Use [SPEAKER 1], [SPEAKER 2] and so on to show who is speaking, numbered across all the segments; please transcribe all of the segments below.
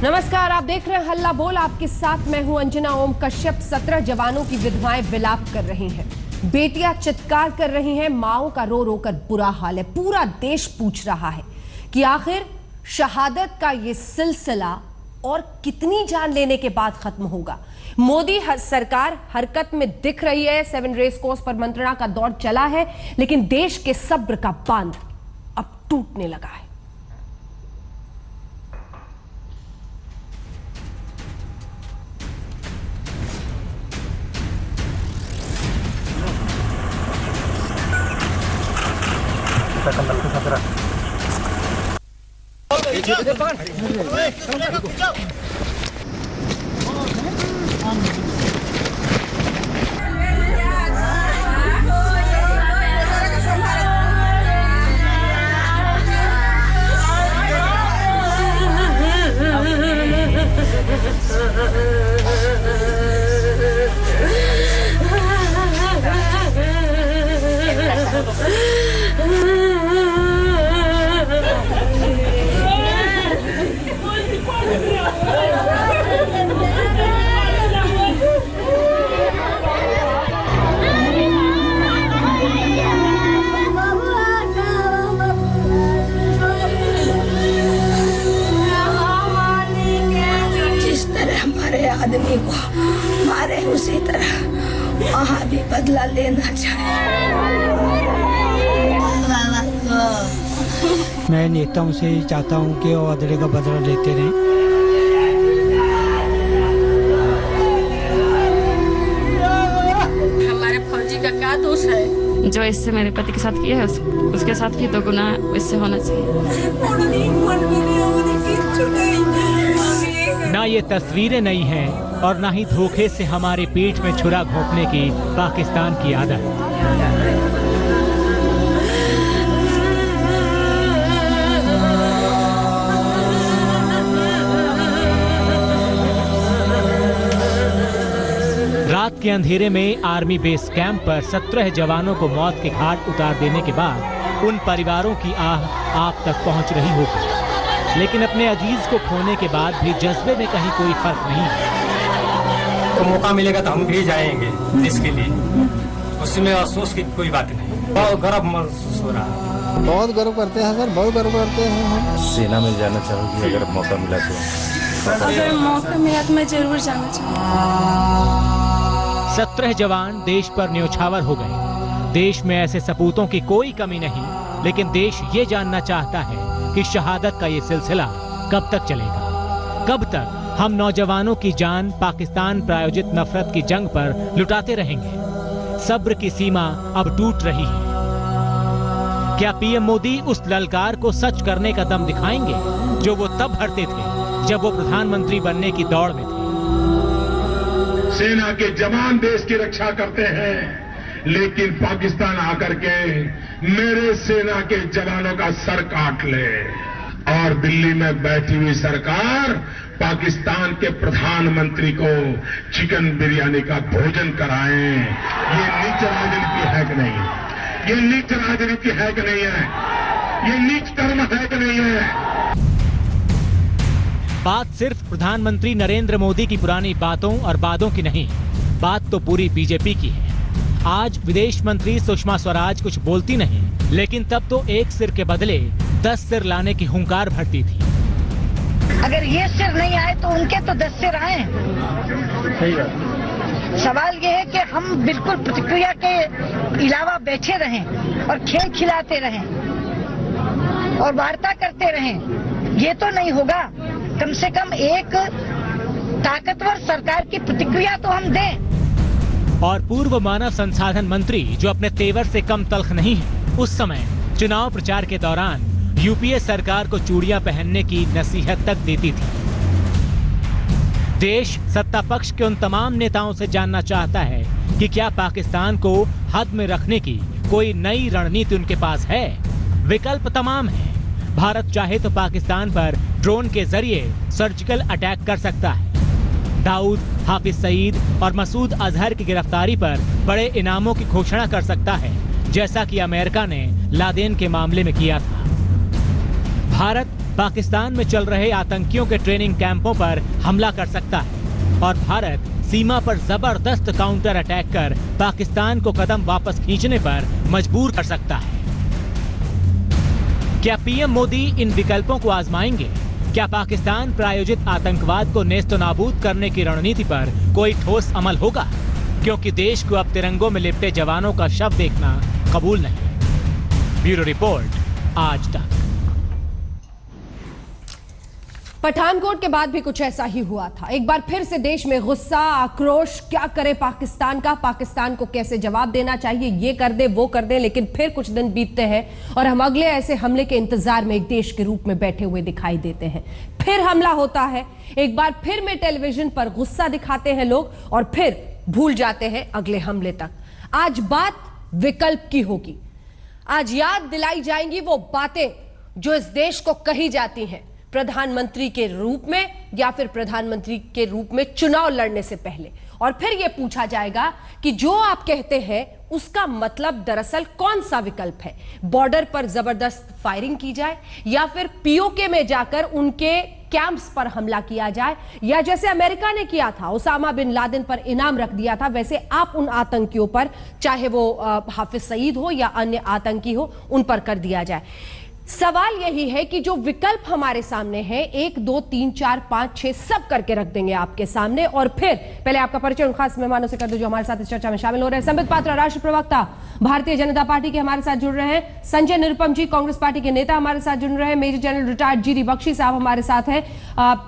[SPEAKER 1] नमस्कार, आप देख रहे हैं हल्ला बोल। आपके साथ मैं हूं अंजना ओम कश्यप। 17 जवानों की विधवाएं विलाप कर रही हैं, बेटियां चित्कार कर रही हैं, माओ का रो रो कर बुरा हाल है। पूरा देश पूछ रहा है कि आखिर शहादत का ये सिलसिला और कितनी जान लेने के बाद खत्म होगा। मोदी सरकार हरकत में दिख रही है। 7 रेस कोर्स पर मंत्रणा का दौर चला है, लेकिन देश के सब्र का बांध अब टूटने लगा है।
[SPEAKER 2] आदमी को मारे उसी तरह वहाँ भी बदला लेना चाहिए।
[SPEAKER 3] मैं नेताओं से ही चाहता हूँ कि वो अदले का बदला लेते रहें।
[SPEAKER 2] हमारे फौजी का क्या दोष है?
[SPEAKER 4] जो इससे मेरे पति के साथ किया है उसके साथ भी तो गुनाह इससे होना चाहिए।
[SPEAKER 5] ना ये तस्वीरें नई हैं और ना ही धोखे से हमारे पेट में छुरा घोंपने की पाकिस्तान की आदत। रात के अंधेरे में आर्मी बेस कैंप पर 17 जवानों को मौत के घाट उतार देने के बाद उन परिवारों की आह आप तक पहुंच रही होगी, लेकिन अपने अजीज को खोने के बाद भी जज्बे में कहीं कोई फर्क नहीं है।
[SPEAKER 6] तो मौका मिलेगा तो हम भी जाएंगे देश के लिए, उसमें अफसोस की कोई बात नहीं। बहुत गर्व महसूस हो रहा है।
[SPEAKER 3] बहुत गर्व करते हैं सर, बहुत गर्व करते हैं हम।
[SPEAKER 7] सेना में जाना चाहूँगी अगर मौका मिला तो।
[SPEAKER 4] अगर मौका मिला तो मैं जरूर जाना चाहूँगी।
[SPEAKER 5] 17 जवान देश पर न्योछावर हो गए। देश में ऐसे सपूतों की कोई कमी नहीं, लेकिन देश ये जानना चाहता है कि शहादत का ये सिलसिला कब तक चलेगा। कब तक हम नौजवानों की जान पाकिस्तान प्रायोजित नफरत की जंग पर लुटाते रहेंगे। सब्र की सीमा अब टूट रही है। क्या पीएम मोदी उस ललकार को सच करने का दम दिखाएंगे जो वो तब भरते थे जब वो प्रधानमंत्री बनने की दौड़ में थे।
[SPEAKER 8] सेना के जवान देश की रक्षा करते हैं, लेकिन पाकिस्तान आकर के मेरे सेना के जवानों का सर काट ले और दिल्ली में बैठी हुई सरकार पाकिस्तान के प्रधानमंत्री को चिकन बिरयानी का भोजन कराए। ये नीच राजनीति है कि नहीं? ये नीच राजनीति है कि नहीं है? ये नीच कर्म है कि नहीं है?
[SPEAKER 5] बात सिर्फ प्रधानमंत्री नरेंद्र मोदी की पुरानी बातों और वादों की नहीं, बात तो पूरी बीजेपी की है। आज विदेश मंत्री सुषमा स्वराज कुछ बोलती नहीं, लेकिन तब तो एक सिर के बदले 10 सिर लाने की हुंकार भरती थी।
[SPEAKER 2] अगर ये सिर नहीं आए तो उनके तो 10 सिर आए। सवाल ये है कि हम बिल्कुल प्रतिक्रिया के अलावा बैठे रहें और खेल खिलाते रहें और वार्ता करते रहें, ये तो नहीं होगा। कम से कम एक ताकतवर सरकार की प्रतिक्रिया तो हम दें।
[SPEAKER 5] और पूर्व मानव संसाधन मंत्री जो अपने तेवर से कम तल्ख नहीं है, उस समय चुनाव प्रचार के दौरान यूपीए सरकार को चूड़ियां पहनने की नसीहत तक देती थी। देश सत्ता पक्ष के उन तमाम नेताओं से जानना चाहता है कि क्या पाकिस्तान को हद में रखने की कोई नई रणनीति उनके पास है। विकल्प तमाम है। भारत चाहे तो पाकिस्तान पर ड्रोन के जरिए सर्जिकल अटैक कर सकता है। दाऊद, हाफिज सईद और मसूद अजहर की गिरफ्तारी पर बड़े इनामों की घोषणा कर सकता है, जैसा कि अमेरिका ने लादेन के मामले में किया था। भारत पाकिस्तान में चल रहे आतंकियों के ट्रेनिंग कैंपों पर हमला कर सकता है और भारत सीमा पर जबरदस्त काउंटर अटैक कर पाकिस्तान को कदम वापस खींचने पर मजबूर कर सकता है। क्या पीएम मोदी इन विकल्पों को आजमाएंगे? क्या पाकिस्तान प्रायोजित आतंकवाद को नेस्तनाबूद करने की रणनीति पर कोई ठोस अमल होगा? क्योंकि देश को अब तिरंगों में लिपटे जवानों का शव देखना कबूल नहीं। ब्यूरो रिपोर्ट, आज तक।
[SPEAKER 1] पठानकोट के बाद भी कुछ ऐसा ही हुआ था। एक बार फिर से देश में गुस्सा, आक्रोश, क्या करे पाकिस्तान का, पाकिस्तान को कैसे जवाब देना चाहिए, ये कर दे वो कर दे। लेकिन फिर कुछ दिन बीतते हैं और हम अगले ऐसे हमले के इंतजार में एक देश के रूप में बैठे हुए दिखाई देते हैं। फिर हमला होता है, एक बार फिर में टेलीविजन पर गुस्सा दिखाते हैं लोग और फिर भूल जाते हैं अगले हमले तक। आज बात विकल्प की होगी। आज याद दिलाई जाएंगी वो बातें जो इस देश को कही जाती हैं प्रधानमंत्री के रूप में या फिर प्रधानमंत्री के रूप में चुनाव लड़ने से पहले। और फिर यह पूछा जाएगा कि जो आप कहते हैं उसका मतलब दरअसल कौन सा विकल्प है। बॉर्डर पर जबरदस्त फायरिंग की जाए या फिर पीओके में जाकर उनके कैंप्स पर हमला किया जाए, या जैसे अमेरिका ने किया था, उसामा बिन लादेन पर इनाम रख दिया था, वैसे आप उन आतंकियों पर, चाहे वो हाफिज सईद हो या अन्य आतंकी हो, उन पर कर दिया जाए। सवाल यही है कि जो विकल्प हमारे सामने है, 1 2 3 4 5 6 सब करके रख देंगे आपके सामने। और फिर पहले आपका परिचय उन खास मेहमानों से कर दो जो हमारे साथ इस चर्चा में शामिल हो रहे हैं। संबित पात्रा, राष्ट्रीय प्रवक्ता भारतीय जनता पार्टी के, हमारे साथ जुड़ रहे हैं। संजय निरुपम जी, कांग्रेस पार्टी के नेता, हमारे साथ जुड़ रहे हैं। Major general retired GD Bakshi साहब हमारे साथ हैं।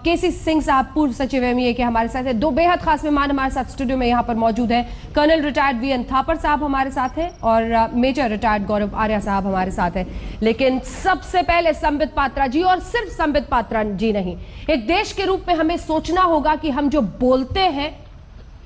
[SPEAKER 1] केसी सिंह साहब, पूर्व सचिव एमईए के, हमारे साथ है। दो बेहद खास मेहमान हमारे साथ स्टूडियो में यहां पर मौजूद है। कर्नल रिटायर्ड वीएन थापर साहब हमारे साथ हैं और मेजर रिटायर्ड गौरव आर्या साहब हमारे साथ हैं। लेकिन सबसे पहले संबित पात्रा जी, और सिर्फ संबित पात्रा जी नहीं, एक देश के रूप में हमें सोचना होगा कि हम जो बोलते हैं,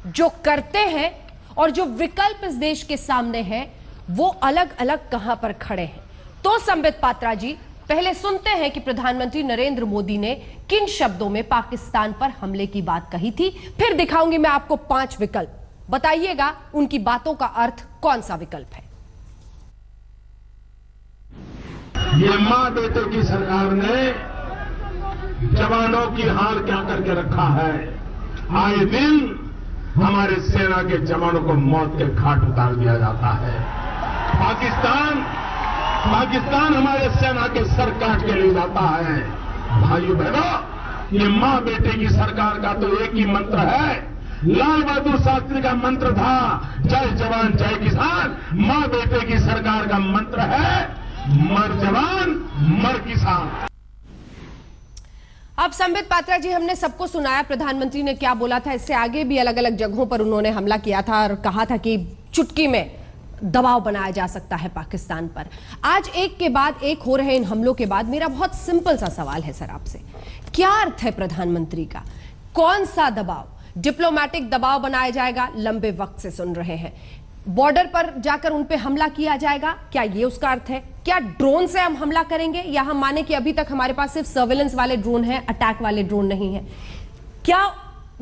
[SPEAKER 1] जो करते हैं और जो विकल्प इस देश के सामने है वो अलग अलग कहां पर खड़े हैं। तो संबित पात्रा जी, पहले सुनते हैं कि प्रधानमंत्री नरेंद्र मोदी ने किन शब्दों में पाकिस्तान पर हमले की बात कही थी। फिर दिखाऊंगी मैं आपको 5 विकल्प, बताइएगा उनकी बातों का अर्थ कौन सा विकल्प है।
[SPEAKER 8] ये मां बेटे की सरकार ने जवानों की हाल क्या करके रखा है। आए दिन हमारे सेना के जवानों को मौत के घाट उतार दिया जाता है। पाकिस्तान हमारे सेना के सर काट के ले जाता है। भाइयों बहनों, ये मां बेटे की सरकार का तो एक ही मंत्र है, लाल बहादुर शास्त्री का मंत्र था, जय जवान जय किसान। मां बेटे की सरकार का मंत्र है, मर जवान मर किसान।
[SPEAKER 1] अब संबित पात्रा जी, हमने सबको सुनाया प्रधानमंत्री ने क्या बोला था। इससे आगे भी अलग अलग जगहों पर उन्होंने हमला किया था और कहा था कि चुटकी में दबाव बनाया जा सकता है पाकिस्तान पर। आज एक के बाद एक हो रहे इन हमलों के बाद मेरा बहुत सिंपल सा सवाल है सर आपसे, क्या अर्थ है प्रधानमंत्री का? कौन सा दबाव? डिप्लोमेटिक दबाव बनाया जाएगा, लंबे वक्त से सुन रहे हैं। बॉर्डर पर जाकर उन पे हमला किया जाएगा, क्या ये उसका अर्थ है? क्या ड्रोन से हम हमला करेंगे, या हम माने कि अभी तक हमारे पास सिर्फ सर्वेलेंस वाले ड्रोन हैं, अटैक वाले ड्रोन नहीं है? क्या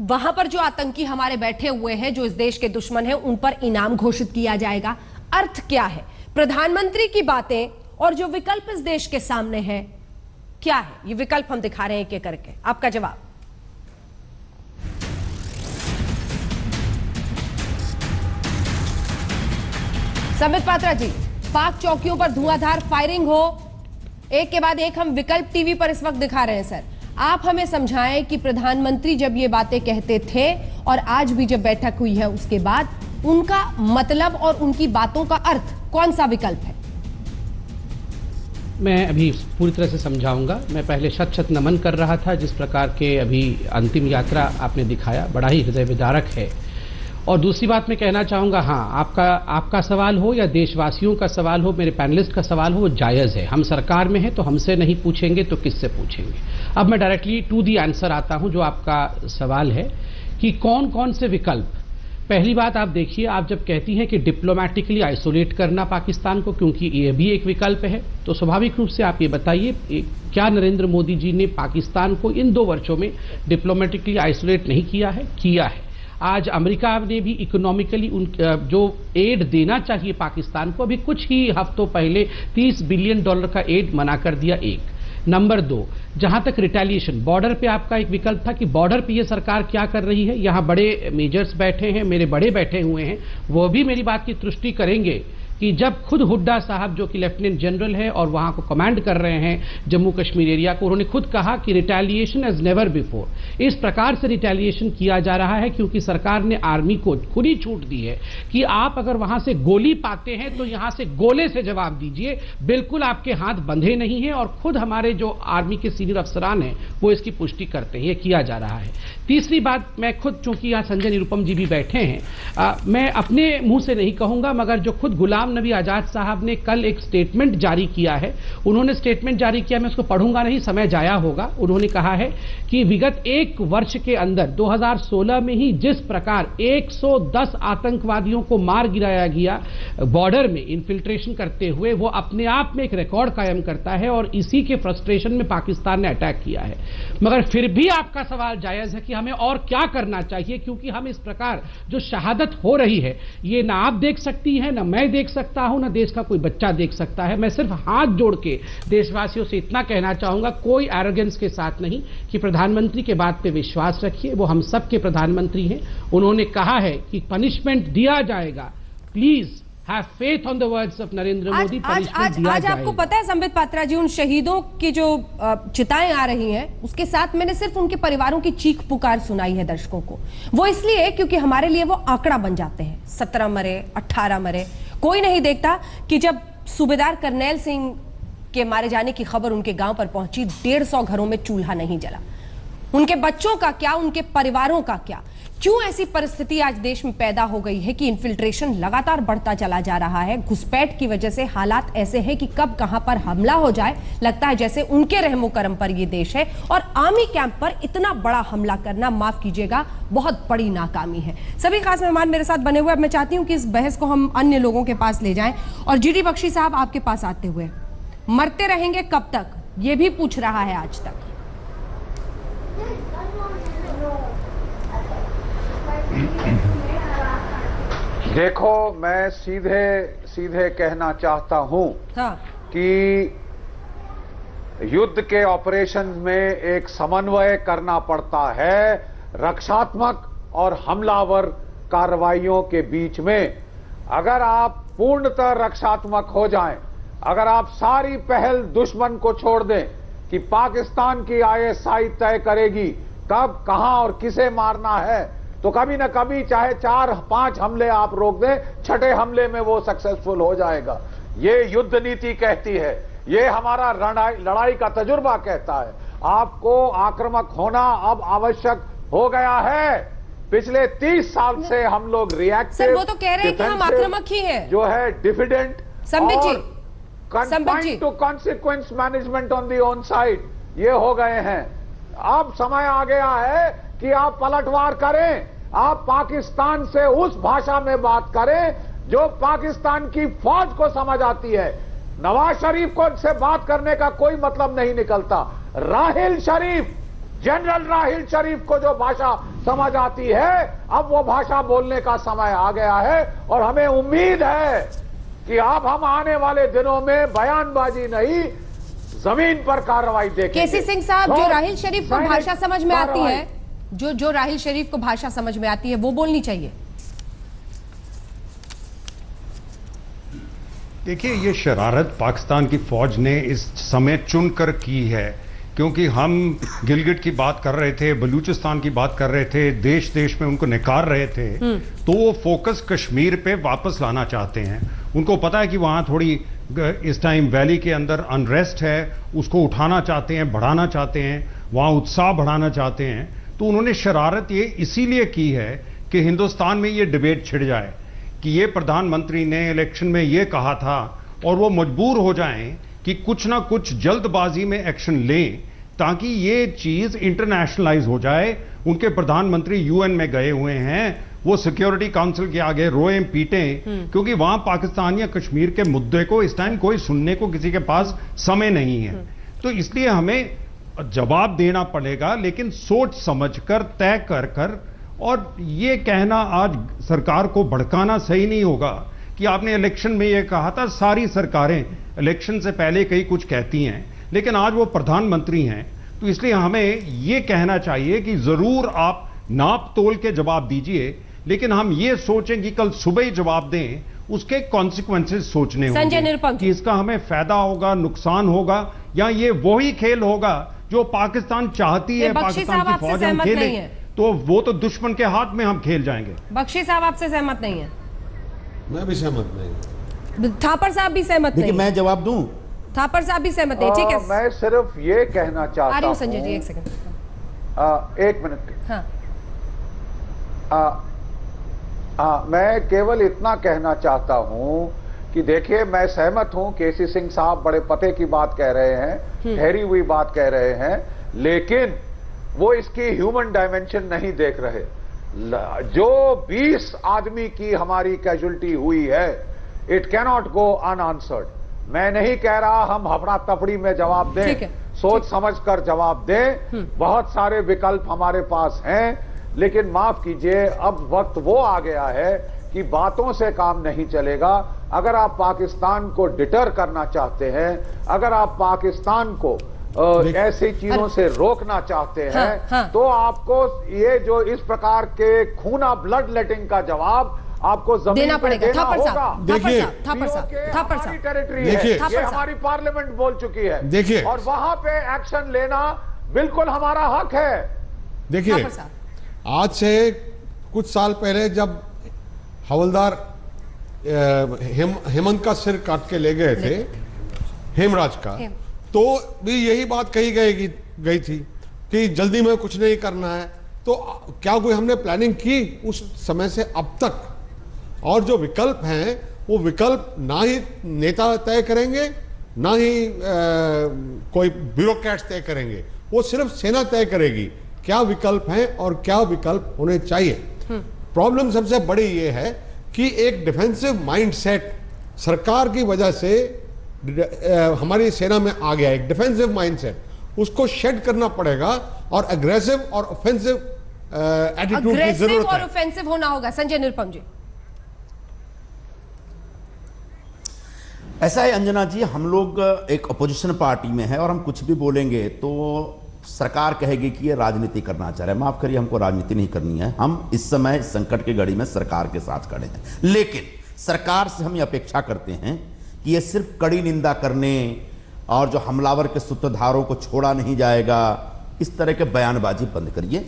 [SPEAKER 1] वहां पर जो आतंकी हमारे बैठे हुए हैं, जो इस देश के दुश्मन हैं, उन पर इनाम घोषित किया जाएगा? अर्थ क्या है? प्रधानमंत्री की बातें और जो विकल्प इस देश के सामने है क्या है? ये विकल्प हम दिखा रहे हैं एक एक करके, आपका जवाब। संबित पात्रा जी, पाक चौकियों पर धुआंधार फायरिंग हो, एक के बाद एक हम विकल्प टीवी पर इस वक्त दिखा रहे हैं सर। आप हमें समझाएं कि प्रधानमंत्री जब ये बातें कहते थे और आज भी जब बैठक हुई है उसके बाद, उनका मतलब और उनकी बातों का अर्थ कौन सा विकल्प है?
[SPEAKER 9] मैं अभी पूरी तरह से समझाऊंगा। मैं पहले शत शत नमन कर रहा था, जिस प्रकार के अभी अंतिम यात्रा आपने दिखाया, बड़ा ही हृदय विदारक है। और दूसरी बात मैं कहना चाहूँगा, हाँ, आपका सवाल हो या देशवासियों का सवाल हो, मेरे पैनलिस्ट का सवाल हो, वो जायज़ है। हम सरकार में हैं तो हमसे नहीं पूछेंगे तो किससे पूछेंगे। अब मैं डायरेक्टली टू दी आंसर आता हूँ, जो आपका सवाल है कि कौन कौन से विकल्प। पहली बात आप देखिए, आप जब कहती हैं कि डिप्लोमेटिकली आइसोलेट करना पाकिस्तान को, क्योंकि ये भी एक विकल्प है, तो स्वाभाविक रूप से आप ये बताइए, क्या नरेंद्र मोदी जी ने पाकिस्तान को इन 2 वर्षों में डिप्लोमेटिकली आइसोलेट नहीं किया है? किया है। आज अमेरिका ने भी इकोनॉमिकली जो एड देना चाहिए पाकिस्तान को, अभी कुछ ही हफ्तों पहले $30 बिलियन का एड मना कर दिया। नंबर 2, जहां तक रिटेलिएशन, बॉर्डर पे आपका एक विकल्प था कि बॉर्डर पे ये सरकार क्या कर रही है। यहां बड़े मेजर्स बैठे हैं, मेरे बड़े बैठे हुए हैं, वो भी मेरी बात की तुष्टि करेंगे कि जब खुद हुड्डा साहब जो कि लेफ्टिनेंट जनरल है और वहां को कमांड कर रहे हैं जम्मू कश्मीर एरिया को, उन्होंने खुद कहा कि रिटेलिएशन एज नेवर बिफोर। इस प्रकार से रिटेलिएशन किया जा रहा है क्योंकि सरकार ने आर्मी को खुली छूट दी है कि आप अगर वहां से गोली पाते हैं तो यहां से गोले से जवाब दीजिए, बिल्कुल आपके हाथ बंधे नहीं है। और खुद हमारे जो आर्मी के सीनियर अफसरान हैं वो इसकी पुष्टि करते हैं, ये किया जा रहा है। तीसरी बात, मैं खुद, चूंकि यहाँ संजय निरुपम जी भी बैठे हैं, मैं अपने मुंह से नहीं कहूंगा, मगर जो खुद गुलाम नबी आजाद साहब ने कल एक स्टेटमेंट जारी किया है, उन्होंने स्टेटमेंट जारी किया, मैं उसको पढ़ूंगा नहीं, समय जाया होगा। उन्होंने कहा है कि विगत 1 वर्ष के अंदर 2016 में ही जिस प्रकार 110 आतंकवादियों को मार गिराया गया बॉर्डर में इन्फिल्ट्रेशन करते हुए, वो अपने आप में एक रिकॉर्ड कायम करता है और इसी के फ्रस्ट्रेशन में पाकिस्तान ने अटैक किया है। मगर फिर भी आपका सवाल जायज है कि हमें और क्या करना चाहिए, क्योंकि हम इस प्रकार जो शहादत हो रही है ये ना आप देख सकती हैं, ना मैं देख सकता हूं, ना देश का कोई बच्चा देख सकता है। मैं सिर्फ हाथ जोड़ के देशवासियों से इतना कहना चाहूंगा, कोई एरोगेंस के साथ नहीं, कि प्रधानमंत्री के बात पे विश्वास रखिए, वो हम सब के प्रधानमंत्री हैं। उन्होंने कहा है कि पनिशमेंट दिया जाएगा, please have faith on the words of Narendra Modi.
[SPEAKER 1] आज आपको पता है संबित पात्रा जी, उन शहीदों की जो चिताएं आ रही हैं उसके साथ मैंने सिर्फ उनके परिवारों की चीख पुकार सुनाई है दर्शकों को। वो इसलिए क्योंकि हमारे लिए वो आंकड़ा बन जाते हैं, 17 मरे, 18 मरे। कोई नहीं देखता कि जब सूबेदार करनैल सिंह के मारे जाने की खबर उनके गांव पर पहुंची, 150 घरों में चूल्हा नहीं जला। उनके बच्चों का क्या, उनके परिवारों का क्या? क्यों ऐसी परिस्थिति आज देश में पैदा हो गई है कि इन्फिल्ट्रेशन लगातार बढ़ता चला जा रहा है? घुसपैठ की वजह से हालात ऐसे हैं कि कब कहां पर हमला हो जाए लगता है जैसे उनके रहमो करम पर यह देश है। और आर्मी कैंप पर इतना बड़ा हमला करना, माफ कीजिएगा, बहुत बड़ी नाकामी है। सभी खास मेहमान मेरे साथ बने हुए। अब मैं चाहती हूं कि इस बहस को हम अन्य लोगों के पास ले जाएं और जीडी बख्शी साहब आपके पास आते हुए, मरते रहेंगे कब तक, यह भी पूछ रहा है आज तक।
[SPEAKER 10] देखो, मैं सीधे सीधे कहना चाहता हूं कि युद्ध के ऑपरेशन में एक समन्वय करना पड़ता है रक्षात्मक और हमलावर कार्रवाइयों के बीच में। अगर आप पूर्णतः रक्षात्मक हो जाएं, अगर आप सारी पहल दुश्मन को छोड़ दें कि पाकिस्तान की आईएसआई तय करेगी कब, कहां और किसे मारना है, तो कभी ना कभी चाहे 4-5 हमले आप रोक दें, छठे हमले में वो सक्सेसफुल हो जाएगा। ये युद्ध नीति कहती है, ये हमारा लड़ाई का तजुर्बा कहता है। आपको आक्रामक होना अब आवश्यक हो गया है। पिछले 30 साल से हम लोग रिएक्टिव,
[SPEAKER 1] सर वो तो कह रहे हैं कि हम आक्रामक ही हैं,
[SPEAKER 10] जो है डिफिडेंट
[SPEAKER 1] और
[SPEAKER 10] confined to consequence management on the own side, ये हो गए हैं। अब समय आ गया है कि आप पलटवार करें, आप पाकिस्तान से उस भाषा में बात करें जो पाकिस्तान की फौज को समझ आती है। नवाज शरीफ को से बात करने का कोई मतलब नहीं निकलता। राहिल शरीफ, जनरल राहिल शरीफ को जो भाषा समझ आती है, अब वो भाषा बोलने का समय आ गया है। और हमें उम्मीद है कि अब हम आने वाले दिनों में बयानबाजी नहीं, जमीन पर कार्रवाई देखेंगे।
[SPEAKER 1] केसी सिंह साहब, जो राहिल शरीफ को भाषा समझ में आती है, जो राहिल शरीफ को भाषा समझ में आती है वो बोलनी चाहिए।
[SPEAKER 11] देखिए, ये शरारत पाकिस्तान की फौज ने इस समय चुनकर की है, क्योंकि हम गिलगिट की बात कर रहे थे, बलूचिस्तान की बात कर रहे थे, देश देश में उनको निकाल रहे थे, तो वो फोकस कश्मीर पे वापस लाना चाहते हैं। उनको पता है कि वहां थोड़ी इस टाइम वैली के अंदर अनरेस्ट है, उसको उठाना चाहते हैं, बढ़ाना चाहते हैं, वहां उत्साह बढ़ाना चाहते हैं। तो उन्होंने शरारत ये इसीलिए की है कि हिंदुस्तान में ये डिबेट छिड़ जाए कि ये प्रधानमंत्री ने इलेक्शन में ये कहा था, और वो मजबूर हो जाएं कि कुछ ना कुछ जल्दबाजी में एक्शन लें ताकि ये चीज इंटरनेशनलाइज हो जाए। उनके प्रधानमंत्री यूएन में गए हुए हैं, वो सिक्योरिटी काउंसिल के आगे रोए पीटे, क्योंकि वहां पाकिस्तान या कश्मीर के मुद्दे को इस टाइम कोई सुनने को किसी के पास समय नहीं है। तो इसलिए हमें जवाब देना पड़ेगा, लेकिन सोच समझकर, तय कर कर। और ये कहना आज सरकार को भड़काना सही नहीं होगा कि आपने इलेक्शन में ये कहा था। सारी सरकारें इलेक्शन से पहले कई कुछ कहती हैं, लेकिन आज वो प्रधानमंत्री हैं, तो इसलिए हमें ये कहना चाहिए कि जरूर आप नाप तोल के जवाब दीजिए, लेकिन हम ये सोचें कि कल सुबह ही जवाब दें, उसके कॉन्सिक्वेंसेस सोचने होंगे कि इसका हमें फायदा होगा, नुकसान होगा, या ये वही खेल होगा जो पाकिस्तान चाहती है, पाकिस्तान की फौज हम खेले, तो वो तो दुश्मन के हाथ में हम खेल जाएंगे।
[SPEAKER 1] बख्शी साहब आपसे सहमत नहीं है?
[SPEAKER 12] मैं भी सहमत नहीं।
[SPEAKER 1] थापर साहब भी सहमत नहीं?
[SPEAKER 12] मैं जवाब दूं?
[SPEAKER 1] थापर साहब भी सहमत नहीं, ठीक है।
[SPEAKER 10] मैं सिर्फ ये कहना चाहता हूं,
[SPEAKER 1] संजय जी एक सेकंड,
[SPEAKER 10] 1 मिनट। मैं केवल इतना कहना चाहता हूं कि देखिए, मैं सहमत हूं, केसी सिंह साहब बड़े पते की बात कह रहे हैं, ठहरी हुई बात कह रहे हैं, लेकिन वो इसकी ह्यूमन डायमेंशन नहीं देख रहे। जो 20 आदमी की हमारी कैजुअल्टी हुई है, इट कैनॉट गो अनआंसर्ड। मैं नहीं कह रहा हम हफड़ा तफड़ी में जवाब दें, सोच समझ कर जवाब दें, बहुत सारे विकल्प हमारे पास हैं, लेकिन माफ कीजिए, अब वक्त वो आ गया है कि बातों से काम नहीं चलेगा। अगर आप पाकिस्तान को डिटर करना चाहते हैं, अगर आप पाकिस्तान को ऐसी चीजों से रोकना चाहते हैं, तो आपको ये जो इस प्रकार के खूना ब्लड लेटिंग का जवाब आपको जमीन
[SPEAKER 1] देना पड़ेगा।
[SPEAKER 10] देना होगा।
[SPEAKER 12] देखिए,
[SPEAKER 10] हमारी टेरिटरी है, ये हमारी पार्लियामेंट बोल चुकी है,
[SPEAKER 12] देखिए,
[SPEAKER 10] और वहां पे एक्शन लेना बिल्कुल हमारा हक है।
[SPEAKER 12] देखिए, आज से कुछ साल पहले जब हवलदार हेमंत का सिर काट के ले गए थे, हेमराज का, तो भी यही बात कही गई थी कि जल्दी में कुछ नहीं करना है। तो क्या कोई हमने प्लानिंग की उस समय से अब तक? और जो विकल्प हैं, वो विकल्प ना ही नेता तय करेंगे, ना ही कोई ब्यूरोक्रेट्स तय करेंगे, वो सिर्फ सेना तय करेगी क्या विकल्प हैं और क्या विकल्प होने चाहिए। प्रॉब्लम सबसे बड़ी ये है कि एक डिफेंसिव माइंडसेट सरकार की वजह से हमारी सेना में आ गया, एक डिफेंसिव माइंडसेट, उसको शेड करना पड़ेगा और अग्रेसिव और ऑफेंसिव एटीट्यूड की जरूरत है।
[SPEAKER 1] और ऑफेंसिव होना होगा। संजय निरुपम जी।
[SPEAKER 13] ऐसा है अंजना जी, हम लोग एक अपोजिशन पार्टी में है और हम कुछ भी बोलेंगे तो सरकार कहेगी कि ये राजनीति करना चाह रहे हैं। माफ करिए, हमको राजनीति नहीं करनी है। हम इस समय संकट की घड़ी में सरकार के साथ खड़े हैं, लेकिन सरकार से हम ये अपेक्षा करते हैं कि ये सिर्फ कड़ी निंदा करने और जो हमलावर के सूत्रधारों को छोड़ा नहीं जाएगा, इस तरह के बयानबाजी बंद करिए।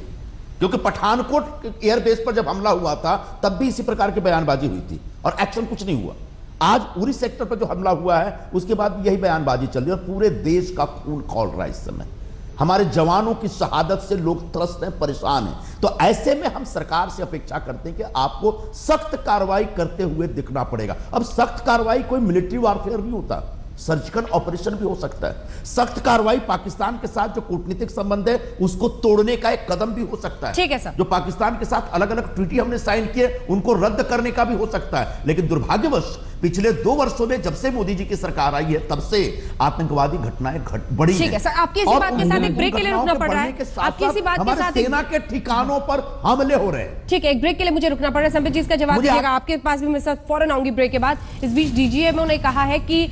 [SPEAKER 13] क्योंकि पठानकोट एयरबेस पर जब हमला हुआ था तब भी इसी प्रकार की बयानबाजी हुई थी और एक्शन कुछ नहीं हुआ। आज उरी सेक्टर पर जो हमला हुआ है उसके बाद भी यही बयानबाजी चल रही है और पूरे देश का खून खौल रहा है। इस समय हमारे जवानों की शहादत से लोग त्रस्त हैं, परेशान हैं। तो ऐसे में हम सरकार से अपेक्षा करते हैं कि आपको सख्त कार्रवाई करते हुए दिखना पड़ेगा। अब सख्त कार्रवाई कोई मिलिट्री वॉरफेयर नहीं होता, सर्जिकल ऑपरेशन भी हो सकता है। सख्त कार्रवाई पाकिस्तान के साथ जो कूटनीतिक संबंध है उसको तोड़ने का एक कदम भी हो सकता है।
[SPEAKER 1] ठीक है सर।
[SPEAKER 13] जो पाकिस्तान के साथ अलग अलग ट्रीटी हमने साइन किए उनको रद्द करने का भी हो सकता है। लेकिन दुर्भाग्यवश पिछले 2 वर्षों में जब से मोदी जी की सरकार आई है तब से आतंकवादी घटनाएं बढ़ी हैं।
[SPEAKER 1] ठीक है सर, आपकी इसी बात के साथ एक ब्रेक के लिए रुकना पड़ रहा है। आपकी इसी बात के साथ
[SPEAKER 13] सेना के ठिकानों पर हमले हो रहे हैं।
[SPEAKER 1] ठीक है, एक ब्रेक के लिए मुझे रुकना पड़ रहा है। संबित जी इसका जवाब दीजिएगा, आपके पास भी मैं सर फौरन आऊंगी ब्रेक के बाद। इस बीच डीजीएमओ ने कहा है कि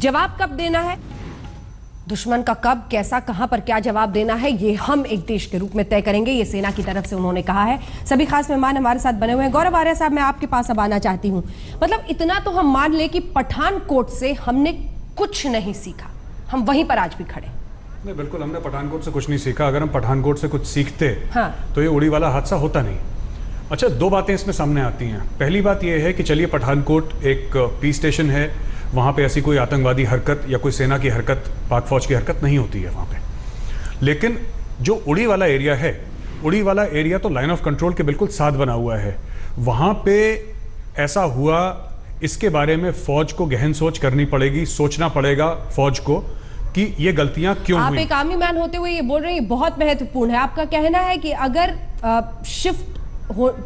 [SPEAKER 1] जवाब कब देना है, दुश्मन का कब, कैसा, कहां पर क्या जवाब देना है, ये हम एक देश के रूप में तय करेंगे, ये सेना की तरफ से उन्होंने कहा है। सभी खास मेहमान हमारे साथ बने हुए हैं। गौरव आर्य साहब, मैं आपके पास अब आना चाहती हूं। मतलब इतना तो हम मान ले कि पठानकोट से हमने कुछ नहीं सीखा, हम वहीं पर आज भी खड़े।
[SPEAKER 14] नहीं, बिल्कुल हमने पठानकोट से कुछ नहीं सीखा। अगर हम पठानकोट से कुछ सीखते तो ये उड़ी वाला हादसा होता नहीं। अच्छा, 2 बातें इसमें सामने आती हैं। पहली बात यह है कि चलिए पठानकोट एक पीस स्टेशन है, वहाँ पे ऐसी कोई आतंकवादी हरकत या कोई सेना की हरकत, पाक फौज की हरकत नहीं होती है वहाँ पे। लेकिन जो उड़ी वाला एरिया है, उड़ी वाला एरिया तो लाइन ऑफ कंट्रोल के बिल्कुल साथ बना हुआ है। वहाँ पे ऐसा हुआ, इसके बारे में फौज को गहन सोच करनी पड़ेगी, सोचना पड़ेगा फौज को कि ये गलतियां क्यों हुई।
[SPEAKER 1] आप एक आर्मी मैन होते हुए ये बोल रहे हैं, ये बहुत महत्वपूर्ण है। आपका कहना है कि अगर शिफ्ट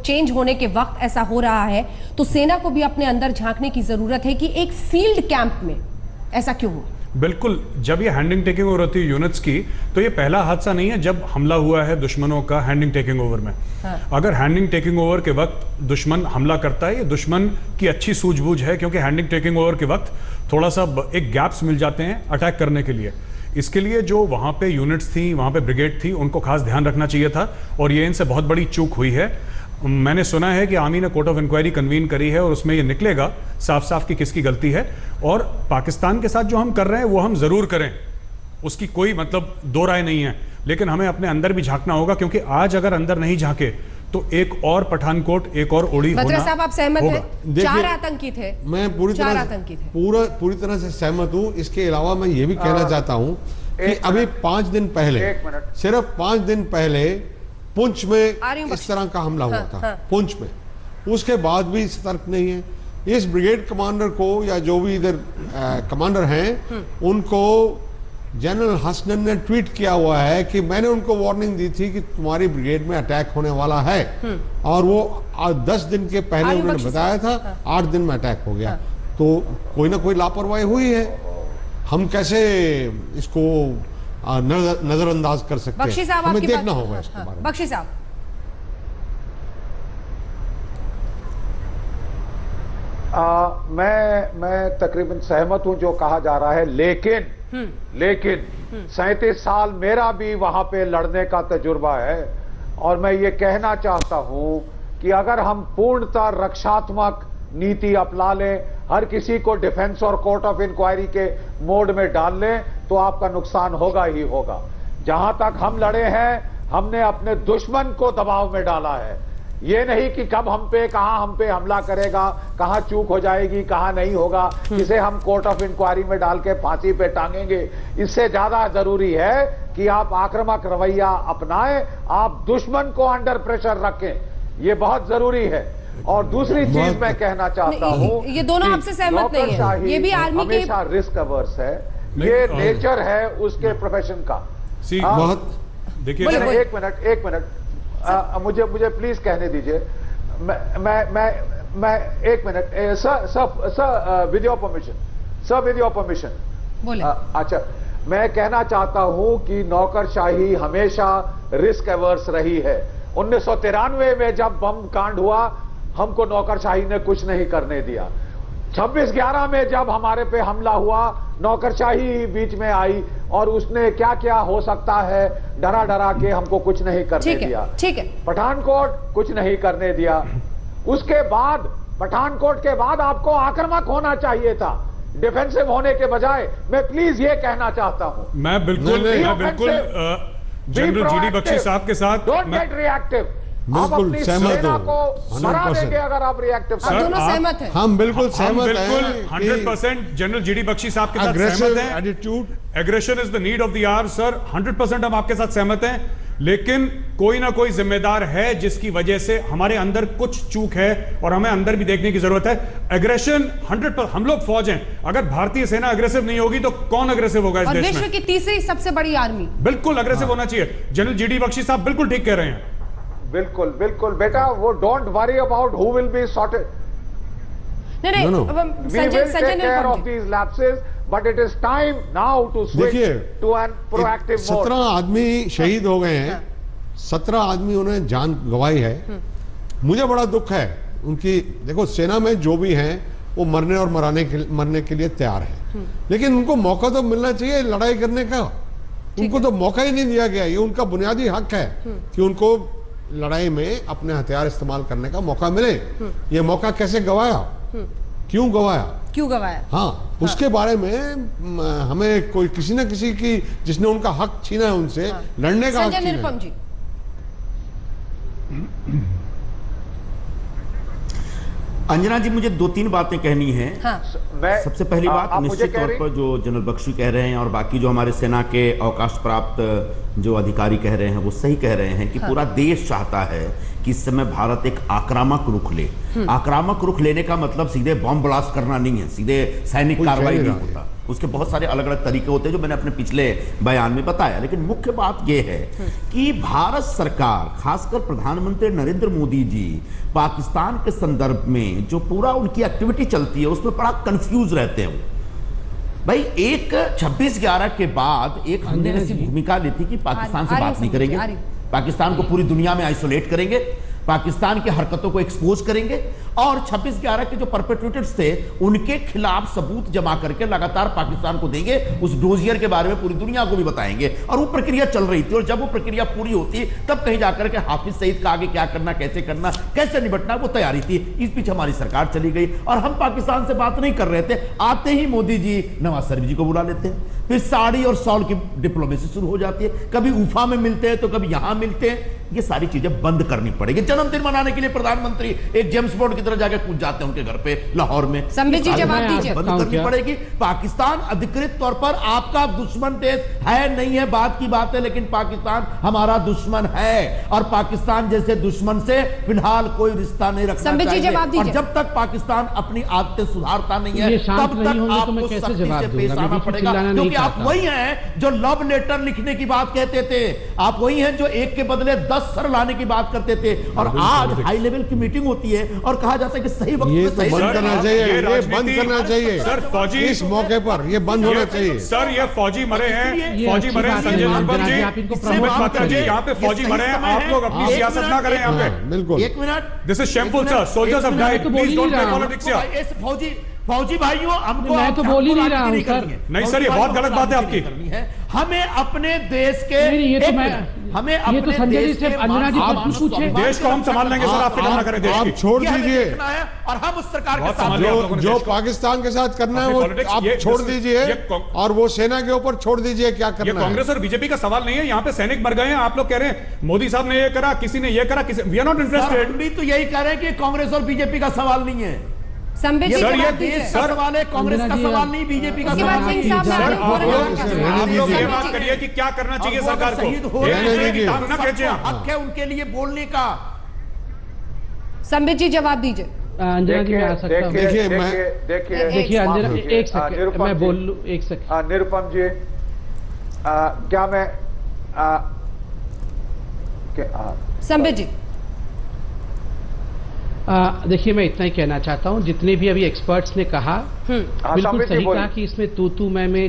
[SPEAKER 1] चेंज होने के वक्त ऐसा हो रहा है तो सेना को भी अपने अंदर झांकने की जरूरत है कि एक फील्ड कैंप में ऐसा क्यों हुआ।
[SPEAKER 14] बिल्कुल, जब ये हैंडिंग टेकिंग ओवर होती है यूनिट्स की, तो ये पहला हादसा नहीं है जब हमला हुआ है दुश्मनों का हैंडिंग टेकिंग ओवर में। अगर हैंडिंग टेकिंग ओवर के वक्त दुश्मन हमला करता है, ये दुश्मन की अच्छी सूझबूझ है, क्योंकि हैंडिंग टेकिंग ओवर के वक्त थोड़ा सा एक गैप्स मिल जाते हैं अटैक करने के लिए। इसके लिए जो वहां पे यूनिट्स थी, वहां पे ब्रिगेड थी, उनको खास ध्यान रखना चाहिए था और ये इनसे बहुत बड़ी चूक हुई है। मैंने सुना है कि आर्मी ने कोर्ट ऑफ इंक्वायरी कन्वीन करी है और उसमें ये निकलेगा साफ साफ कि किसकी गलती है। और पाकिस्तान के साथ जो हम कर रहे हैं वो हम जरूर करें, उसकी कोई मतलब दो राय नहीं है, लेकिन हमें अपने अंदर भी झांकना होगा, क्योंकि आज अगर अंदर नहीं झांके तो एक और पठानकोट, एक और उड़ी होना
[SPEAKER 1] साहब, आप सहमत हैं? 4 आतंकी थे।
[SPEAKER 12] मैं पूरी तरह से सहमत हूं। इसके अलावा मैं ये भी कहना चाहता हूं कि अभी 5 दिन पहले, सिर्फ 5 दिन पहले पुंछ में इस तरह का हमला हुआ था, पुंछ में। उसके बाद भी सतर्क नहीं है। इस ब्रिगेड कमांडर को या जो भी इधर कमांडर हैं, उनको जनरल हसनन ने ट्वीट किया हुआ है कि मैंने उनको वार्निंग दी थी कि तुम्हारी ब्रिगेड में अटैक होने वाला है, और वो 10 दिन के पहले उन्होंने बताया था, 8 दिन में अटैक हो गया। तो कोई ना कोई लापरवाही हुई है। हम कैसे इसको नजरअंदाज कर सकते हैं? हमें देखना होगा इसके बारे में।
[SPEAKER 1] बख्शी साहब,
[SPEAKER 10] मैं तकरीबन सहमत हूं जो कहा जा रहा है, लेकिन 37 साल मेरा भी वहां पे लड़ने का तजुर्बा है, और मैं ये कहना चाहता हूं कि अगर हम पूर्णतः रक्षात्मक नीति अपना लें, हर किसी को डिफेंस और कोर्ट ऑफ इंक्वायरी के मोड में डाल लें, तो आपका नुकसान होगा ही होगा। जहां तक हम लड़े हैं, हमने अपने दुश्मन को दबाव में डाला है। ये नहीं कि कब हम पे हमला करेगा, कहां चूक हो जाएगी, कहां नहीं होगा, इसे हम कोर्ट ऑफ इंक्वायरी में डाल के फांसी पे टांगेंगे। इससे ज्यादा जरूरी है कि आप आक्रामक रवैया अपनाएं, आप दुश्मन को अंडर प्रेशर रखें। ये बहुत जरूरी है। और दूसरी चीज मैं कहना चाहता हूं,
[SPEAKER 1] ये दोनों आपसे सहमत नहीं है। ये भी आर्मी के
[SPEAKER 10] हमेशा रिस्क अवर्स है, ये नेचर है उसके प्रोफेशन का।
[SPEAKER 14] देखिए,
[SPEAKER 10] एक मिनट मुझे प्लीज कहने दीजिए। मैं 1 minute, sir with your permission
[SPEAKER 1] बोले।
[SPEAKER 10] अच्छा, मैं कहना चाहता हूं कि नौकरशाही हमेशा रिस्क एवर्स रही है। 1993 में जब बम कांड हुआ, हमको नौकरशाही ने कुछ नहीं करने दिया। 26/11 में जब हमारे पे हमला हुआ, नौकरशाही बीच में आई और उसने क्या क्या हो सकता है डरा के हमको कुछ नहीं करने दिया।
[SPEAKER 1] ठीक है।
[SPEAKER 10] पठानकोट कुछ नहीं करने दिया। उसके बाद, पठानकोट के बाद आपको आक्रामक होना चाहिए था, डिफेंसिव होने के बजाय। मैं प्लीज ये कहना चाहता हूं,
[SPEAKER 14] मैं बिल्कुल जनरल जीडी बख्शी साहब के साथ
[SPEAKER 10] डोंट गेट रिएक्टिव।
[SPEAKER 12] बिल्कुल सहमत
[SPEAKER 10] हूं, 100% अगर आप रिएक्टिव।
[SPEAKER 1] दोनों सहमत हैं।
[SPEAKER 12] हम बिल्कुल सहमत हैं,
[SPEAKER 14] 100% जनरल जीडी बख्शी साहब के साथ सहमत हैं।
[SPEAKER 12] Attitude,
[SPEAKER 14] aggression is the need of the hour sir, 100% हम आपके साथ सहमत हैं। लेकिन कोई ना कोई जिम्मेदार है जिसकी वजह से हमारे अंदर कुछ चूक है, और हमें अंदर भी देखने की जरूरत है। एग्रेशन 100%, हम लोग फौज हैं, अगर भारतीय सेना अग्रेसिव नहीं होगी तो कौन अग्रेसिव होगा इस देश में?
[SPEAKER 1] विश्व की तीसरी सबसे बड़ी आर्मी,
[SPEAKER 14] बिल्कुल अग्रेसिव होना चाहिए। जनरल जीडी बख्शी साहब बिल्कुल ठीक कह रहे हैं।
[SPEAKER 10] बिल्कुल बेटा, वो don't worry about who will be sorted. But it is time now to switch to an proactive mode.
[SPEAKER 12] 17 आदमी शहीद हो गए हैं, 17 आदमी उन्होंने जान गंवाई है। मुझे बड़ा दुख है उनकी। देखो, सेना में जो भी हैं वो मरने और मरने के लिए तैयार है, लेकिन उनको मौका तो मिलना चाहिए लड़ाई करने का। उनको तो मौका ही नहीं दिया गया। ये उनका बुनियादी हक है कि उनको लड़ाई में अपने हथियार इस्तेमाल करने का मौका मिले। ये मौका कैसे गवाया, क्यों गवाया? हाँ, उसके बारे में हमें कोई किसी न किसी की, जिसने उनका हक छीना है, उनसे लड़ने का हक छीना है।
[SPEAKER 13] अंजना जी, मुझे 2-3 बातें कहनी है। सबसे पहली बात, निश्चित तौर पर जो जनरल बख्शी कह रहे हैं और बाकी जो हमारे सेना के अवकाश प्राप्त जो अधिकारी कह रहे हैं, वो सही कह रहे हैं कि पूरा देश चाहता है कि इस समय भारत एक आक्रामक रुख ले। आक्रामक रुख लेने का मतलब सीधे बम ब्लास्ट करना नहीं है, सीधे सैनिक कार्रवाई नहीं होता। उसके बहुत सारे अलग अलग तरीके होते हैं जो मैंने अपने पिछले बयान में बताया। लेकिन मुख्य बात यह है कि भारत सरकार, खासकर प्रधानमंत्री नरेंद्र मोदी जी, पाकिस्तान के संदर्भ में जो पूरा उनकी एक्टिविटी चलती है उसमें बड़ा कंफ्यूज रहते हैं। भाई, एक 26/11 के बाद एक हमने ऐसी भूमिका ली थी कि पाकिस्तान से बात नहीं करेंगे, पाकिस्तान को पूरी दुनिया में आइसोलेट करेंगे, पाकिस्तान की हरकतों को एक्सपोज करेंगे और 26/11 के जो परपेट्रेटर्स थे उनके खिलाफ सबूत जमा करके लगातार पाकिस्तान को देंगे। उस डोजियर के बारे में पूरी दुनिया को भी बताएंगे। और वो प्रक्रिया चल रही थी और जब वो प्रक्रिया पूरी होती तब कहीं जाकर के हाफिज सईद का आगे क्या करना, कैसे निपटना, वो तैयारी थी। इस बीच हमारी सरकार चली गई और हम पाकिस्तान से बात नहीं कर रहे थे। आते ही मोदी जी नवाज शरीफ जी को बुला लेते हैं, फिर साड़ी और सॉल की डिप्लोमेसी शुरू हो जाती है। कभी उफा में मिलते हैं तो कभी यहां मिलते हैं। ये सारी चीजें बंद करनी पड़ेगी। जन्मदिन मनाने के लिए प्रधानमंत्री एक जेम्स बॉन्ड की तरह जाकर कूद जाते हैं उनके घर पे लाहौर में।
[SPEAKER 1] संबित जी जवाब दीजिए।
[SPEAKER 13] बंद करनी पड़ेगी। पाकिस्तान अधिकृत तौर पर आपका दुश्मन देश है नहीं है बात की बात है, लेकिन पाकिस्तान हमारा दुश्मन है और पाकिस्तान जैसे दुश्मन से फिलहाल कोई रिश्ता नहीं रखना चाहिए। और जब तक पाकिस्तान अपनी आदतें सुधारता नहीं है तब तक आपको सख्ती से पेश आना पड़ेगा, क्योंकि आप वही हैं जो लव लेटर लिखने की बात कहते थे, आप वही हैं जो एक के बदले 10 सर लाने की बात करते थे। और आज हाई लेवल की मीटिंग होती है और कहा जाता है कि सही वक्त
[SPEAKER 12] ये
[SPEAKER 13] पे
[SPEAKER 12] तो
[SPEAKER 13] सही
[SPEAKER 12] बंद करना चाहिए, ये बंद करना चाहिए
[SPEAKER 14] सर। फौजी
[SPEAKER 12] इस मौके पर ये बंद होना चाहिए
[SPEAKER 14] सर। ये फौजी मरे हैं, फौजी मरे हैं संजय निर्मल जी, सुमित पात्रा जी, यहाँ पे फौजी मरे हैं। आप लोग अपनी सियासत ना करें यहाँ पे,
[SPEAKER 12] बिल्कुल।
[SPEAKER 13] एक minute,
[SPEAKER 14] this is shameful sir. Soldiers have died, please don't play politics here.
[SPEAKER 13] फौजी भाइयों, हमको
[SPEAKER 9] मैं तो बोल ही नहीं रहा हूं सर।
[SPEAKER 14] नहीं सर, ये बहुत गलत बात है आपकी।
[SPEAKER 13] हमें अपने देश के
[SPEAKER 9] ये तो मैं
[SPEAKER 13] हमें
[SPEAKER 9] ये तो
[SPEAKER 13] अपने
[SPEAKER 9] संजय जी
[SPEAKER 13] देश
[SPEAKER 9] से
[SPEAKER 13] के
[SPEAKER 9] अंजना जी
[SPEAKER 13] मान-
[SPEAKER 9] कुछ पूछे।
[SPEAKER 14] देश को हम संभाल लेंगे सर, आप फिक्र ना करें देश की।
[SPEAKER 12] आप छोड़
[SPEAKER 13] ये हमें
[SPEAKER 12] दीजिए,
[SPEAKER 13] देखना है और हम उस सरकार के
[SPEAKER 14] बहुत
[SPEAKER 13] साथ
[SPEAKER 14] संभाल लिया आप लोगों ने
[SPEAKER 12] जो
[SPEAKER 14] देश को।
[SPEAKER 12] पाकिस्तान के साथ करना है वो
[SPEAKER 14] Politics,
[SPEAKER 12] आप
[SPEAKER 14] ये
[SPEAKER 12] छोड़
[SPEAKER 14] this-
[SPEAKER 12] दीजिए
[SPEAKER 14] ये
[SPEAKER 12] और वो सेना के ऊपर छोड़ दीजिए क्या
[SPEAKER 14] ये
[SPEAKER 12] करना है।
[SPEAKER 14] कांग्रेस और बीजेपी का सवाल नहीं है। यहाँ पे सैनिक मर गए हैं, आप लोग कह रहे हैं मोदी साहब ने ये करा, किसी ने ये करा, किसी वी आर नॉट इंटरेस्टेड।
[SPEAKER 13] हम भी तो यही कह रहे हैं कि कांग्रेस और बीजेपी का सवाल नहीं है।
[SPEAKER 1] संबित जी
[SPEAKER 14] सर, ये
[SPEAKER 1] जवाब
[SPEAKER 13] देश
[SPEAKER 1] दीजिए।
[SPEAKER 13] का सवाल है, कांग्रेस का सवाल नहीं, बीजेपी का
[SPEAKER 1] उसके बाद
[SPEAKER 13] सवाल
[SPEAKER 1] सिंह
[SPEAKER 13] नहीं।
[SPEAKER 1] साहब
[SPEAKER 14] सर,
[SPEAKER 1] मैं
[SPEAKER 14] आप लोग ये
[SPEAKER 1] संबित
[SPEAKER 14] बात
[SPEAKER 1] जी।
[SPEAKER 14] करिए कि क्या करना चाहिए
[SPEAKER 13] अब वो
[SPEAKER 14] सरकार
[SPEAKER 13] अगर
[SPEAKER 14] को।
[SPEAKER 13] शहीद हो
[SPEAKER 14] एक
[SPEAKER 13] रहे
[SPEAKER 14] दूसरे
[SPEAKER 13] हैं,
[SPEAKER 14] की टांग ना खींचे आप।
[SPEAKER 13] हक है उनके लिए बोलने का।
[SPEAKER 1] संबित जी जवाब दीजिए।
[SPEAKER 9] अंजना जी मैं आ सकता हूँ।
[SPEAKER 12] देखिए
[SPEAKER 9] देखिए अंजना एक सेकंड मैं बोल लूँ, एक सेकंड।
[SPEAKER 10] निरुपम जी, क्या मैं
[SPEAKER 1] संबित जी
[SPEAKER 9] देखिए मैं इतना ही कहना चाहता हूँ, जितने भी अभी एक्सपर्ट्स ने कहा बिल्कुल सही कहा कि इसमें तू मैं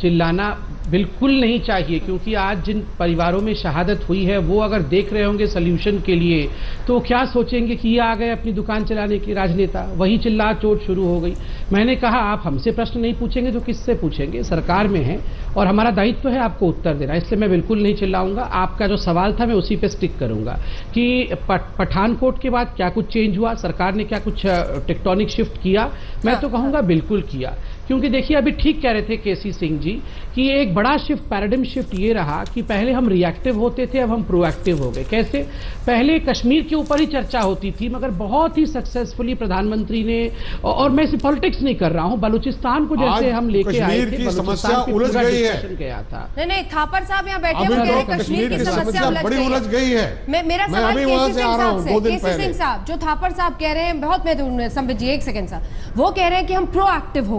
[SPEAKER 9] चिल्लाना बिल्कुल नहीं चाहिए, क्योंकि आज जिन परिवारों में शहादत हुई है वो अगर देख रहे होंगे सल्यूशन के लिए तो क्या सोचेंगे कि ये आ गए अपनी दुकान चलाने के राजनेता, वही चिल्ला चोट शुरू हो गई। मैंने कहा आप हमसे प्रश्न नहीं पूछेंगे तो किससे पूछेंगे, सरकार में है और हमारा दायित्व है आपको उत्तर देना, इसलिए मैं बिल्कुल नहीं चिल्लाऊंगा। आपका जो सवाल था मैं उसी पे स्टिक करूंगा कि पठानकोट के बाद क्या कुछ चेंज हुआ, सरकार ने क्या कुछ टेक्टोनिक शिफ्ट किया, मैं तो कहूंगा बिल्कुल किया। क्योंकि देखिए अभी ठीक कह रहे थे केसी सिंह जी कि एक बड़ा शिफ्ट, पैराडिम शिफ्ट ये रहा कि पहले हम रिएक्टिव होते थे, अब हम प्रोएक्टिव हो गए। कैसे? पहले कश्मीर के ऊपर ही चर्चा होती थी, मगर बहुत ही सक्सेसफुली प्रधानमंत्री ने, और मैं इसे पॉलिटिक्स नहीं कर रहा हूं, बलूचिस्तान को जैसे हम लेके आए थे,
[SPEAKER 12] समस्या उलझ गई है।
[SPEAKER 9] गया था।
[SPEAKER 1] नहीं थापर साहब यहाँ बैठे हुए हैं, कश्मीर की समस्या
[SPEAKER 12] बड़ी उलझ गई है।
[SPEAKER 1] मेरा सवाल केसी सिंह साहब से, केसी सिंह
[SPEAKER 12] पहले
[SPEAKER 1] साहब जो थापर साहब कह रहे हैं बहुत महत्वपूर्ण, संबित जी एक सेकंड साहब, वो कह रहे हैं कि हम प्रोएक्टिव हो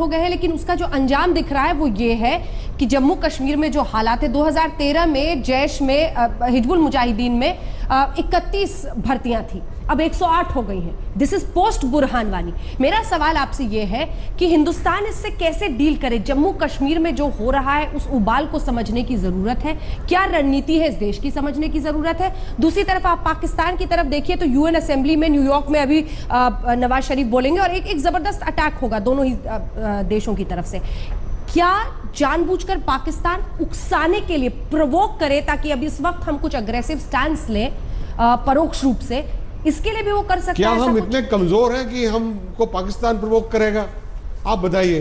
[SPEAKER 1] गए हैं, लेकिन उसका जो अंजाम दिख रहा है वो ये है कि जम्मू कश्मीर में जो हालात है, 2013 में जैश में हिजबुल मुजाहिदीन में 31 भर्तियां थी, अब 108 हो गई हैं। This is post Burhan Wani. मेरा सवाल आपसे यह है कि हिंदुस्तान इससे कैसे डील करे? जम्मू कश्मीर में जो हो रहा है उस उबाल को समझने की जरूरत है, क्या रणनीति है इस देश की समझने की जरूरत है। दूसरी तरफ आप पाकिस्तान की तरफ देखिए तो यूएन असेंबली में न्यूयॉर्क में अभी नवाज शरीफ बोलेंगे और एक जबरदस्त अटैक होगा दोनों ही देशों की तरफ से। क्या जानबूझकर पाकिस्तान उकसाने के लिए प्रोवोक करे ताकि अभी इस वक्त हम कुछ अग्रेसिव स्टैंड लें परोक्ष रूप से, इसके लिए भी वो कर सकता है?
[SPEAKER 12] क्या हम इतने कमजोर हैं कि हमको पाकिस्तान प्रोवोक करेगा? आप बताइए,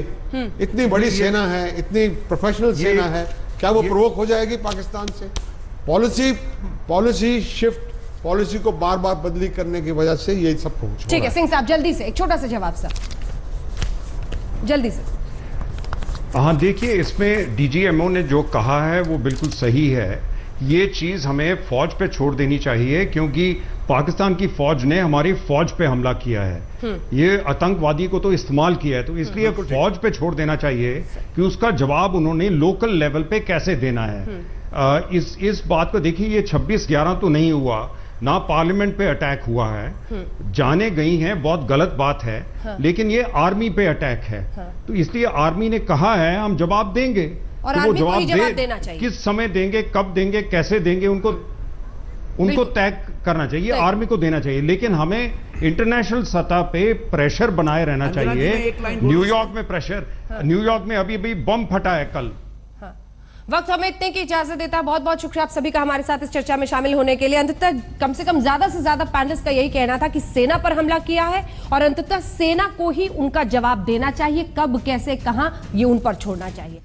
[SPEAKER 12] इतनी बड़ी सेना है, इतनी प्रोफेशनल सेना है, क्या वो प्रोवोक हो जाएगी पाकिस्तान से? पॉलिसी शिफ्ट, पॉलिसी को बार बार बदली करने की वजह से ये सब कुछ।
[SPEAKER 1] ठीक है सिंह साहब, जल्दी से एक छोटा सा जवाब सर, जल्दी से।
[SPEAKER 11] हाँ देखिए, इसमें डीजीएमओ ने जो कहा है वो बिल्कुल सही है। ये चीज हमें फौज पे छोड़ देनी चाहिए, क्योंकि पाकिस्तान की फौज ने हमारी फौज पे हमला किया है, ये आतंकवादी को तो इस्तेमाल किया है, तो इसलिए फौज पे छोड़ देना चाहिए कि उसका जवाब उन्होंने लोकल लेवल पे कैसे देना है। इस बात को देखिए, ये 26/11 तो नहीं हुआ ना, पार्लियामेंट पे अटैक हुआ है, जाने गई हैं, बहुत गलत बात है, लेकिन ये आर्मी पे अटैक है, तो इसलिए आर्मी ने कहा है हम जवाब देंगे,
[SPEAKER 1] और
[SPEAKER 11] तो
[SPEAKER 1] आर्मी
[SPEAKER 11] वो
[SPEAKER 1] को ही जवाब
[SPEAKER 11] जवाब
[SPEAKER 1] देना चाहिए।
[SPEAKER 11] किस समय देंगे, कब देंगे, कैसे देंगे, उनको उनको तय करना चाहिए, आर्मी को देना चाहिए, लेकिन हमें इंटरनेशनल सतह पे प्रेशर बनाए रहना चाहिए। न्यूयॉर्क में प्रेशर, न्यूयॉर्क में अभी अभी बम फटा है कल।
[SPEAKER 1] वक्त हमें इतने की इजाजत देता है। बहुत बहुत शुक्रिया आप सभी का हमारे साथ इस चर्चा में शामिल होने के लिए। अंततः कम से कम ज्यादा से ज्यादा पैनलिस्ट का यही कहना था कि सेना पर हमला किया है और अंततः सेना को ही उनका जवाब देना चाहिए, कब कैसे कहां ये उन पर छोड़ना चाहिए।